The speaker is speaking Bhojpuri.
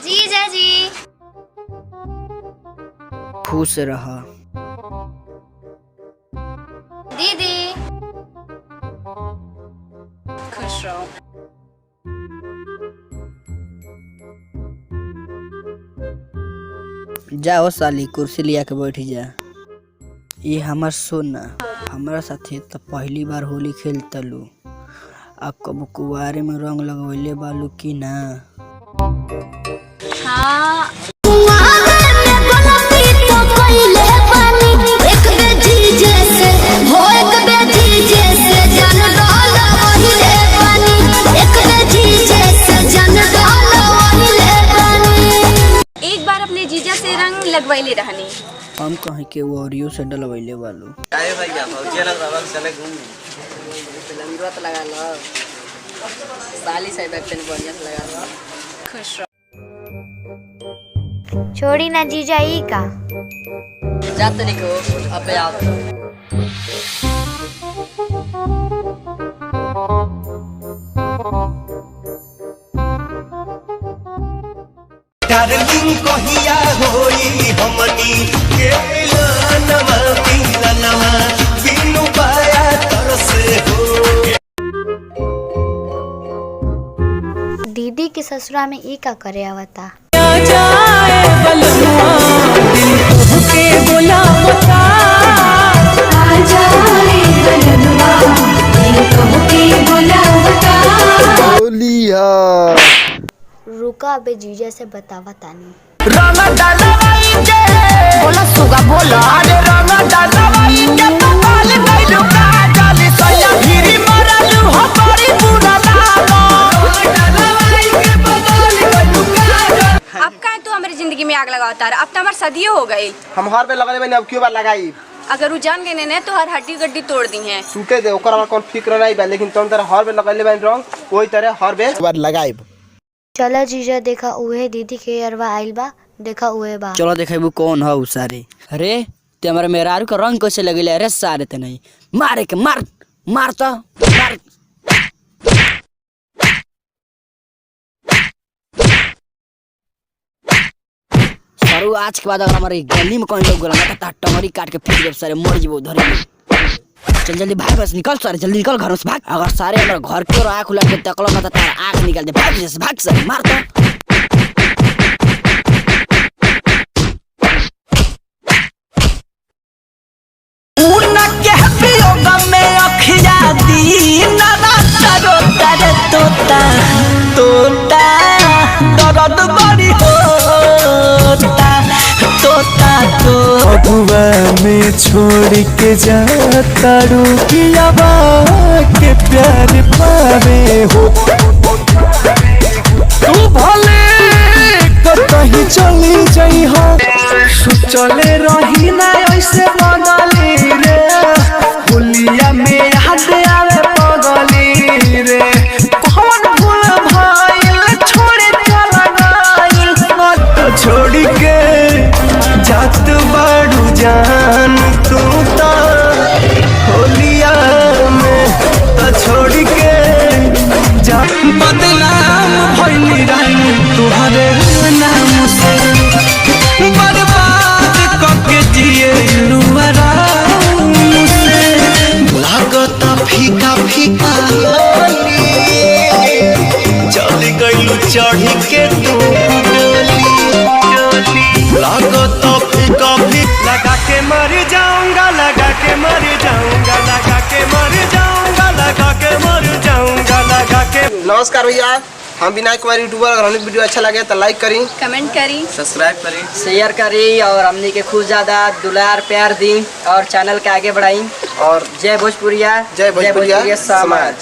जीजा जी खुश रहा। दीदी खुश रहो। जाओ साली कुर्सी लिया के बैठ जा। ये हमार सोना हमारा साथे तो पहली बार होली खेलता लू। आप कब कुआरे में रंग लगवैले बालू की ना? हाँ एक बार अपने जीजा से रंग लगवाइले रहनी। हम कहीं के वोरियो से डलवैले बालू। अरे भैया भौजी लग रहा है चले घूम फिल्म तो लगा लो साली साइड पे बढ़िया से लगा लो। खुश रहो। छोड़ी ना जीजा ई का जाते निको अबे आप डार्लिंग कहिया होई हमनी के मिलनवा मिलनवा बिनु पाया तरसे हो। दीदी के ससुरा में ई का करे आवता। रुका अबे जीजा से बतावा तानी। बोला सुगा बोला अरे रंग डालवाई के पकाल गइलु का जाली सया फिरी मरलु हो बड़ी बुरा लागो डालवाई के पकाल गइलु का। अब का तू हमारी जिंदगी में आग लगाता है। अब तो हमारी सदियों हो गई। हम हर पे लगले मैंने अब क्यों बार लगाई। अगर वो जान गए ने तो हर हड्डी गड्डी तोड़ दी है। सूते दे ओकर कौन फिक्र नहीं बा लेकिन तुम तरह हर पे लगले मैंने रंग वही तरह हर पे बार लगाई। चला जीजा देखा उहे दीदी के अरवा आइल बा देखा उहे बा। चलो देखेबू कौन है सारे। अरे ते हमारे मेहरारू का रंग कैसे लगेले? अरे सारे ते नहीं मारे के मार मार तो मार। सरू आज के बाद अगर हमारे गली में कोई लोग गला तो टंगरी काट के फेंक दे सारे मर जीवो धरे। चल जल्दी भाग बस निकल सारे जल्दी निकल घर से भाग। अगर सारे हमारे घर के आँख खुला के तकलो ना तो तार आँख निकाल दे। भाग जैसे भाग सारे मार तो। अगुआ में छोड़ के जाता रुकियाबा के प्यार पावे हो। तू भले कहीं चली जाई हो चले रही ना ऐसे बदली रे होलिया में याद आवे पगली रे कौन भूल भाई छोड़ चला गइल तो छोड़ के जात बाड़ू जान तू तो होलिया में तो छोड़ के जा बदनाम भइली रानी तुहरे नाम से बर्बाद करके जिए आराम से लागत फीका फीका चल गइलू चढ़ के तू लागत फीका फीका लगा के मर जाऊंगा लगा के मर जाऊंगा लगा के मर जाऊंगा लगा के मर जाऊंगा लगा के। नमस्कार भैया हम विनायक कुमार यूट्यूबर। अगर हमें वीडियो अच्छा लगे तो लाइक करी कमेंट करी सब्सक्राइब करी शेयर करी और हमनी के खूब ज्यादा दुलार प्यार दी और चैनल के आगे बढ़ाई। और जय भोजपुरिया जय भोजपुरिया समाज।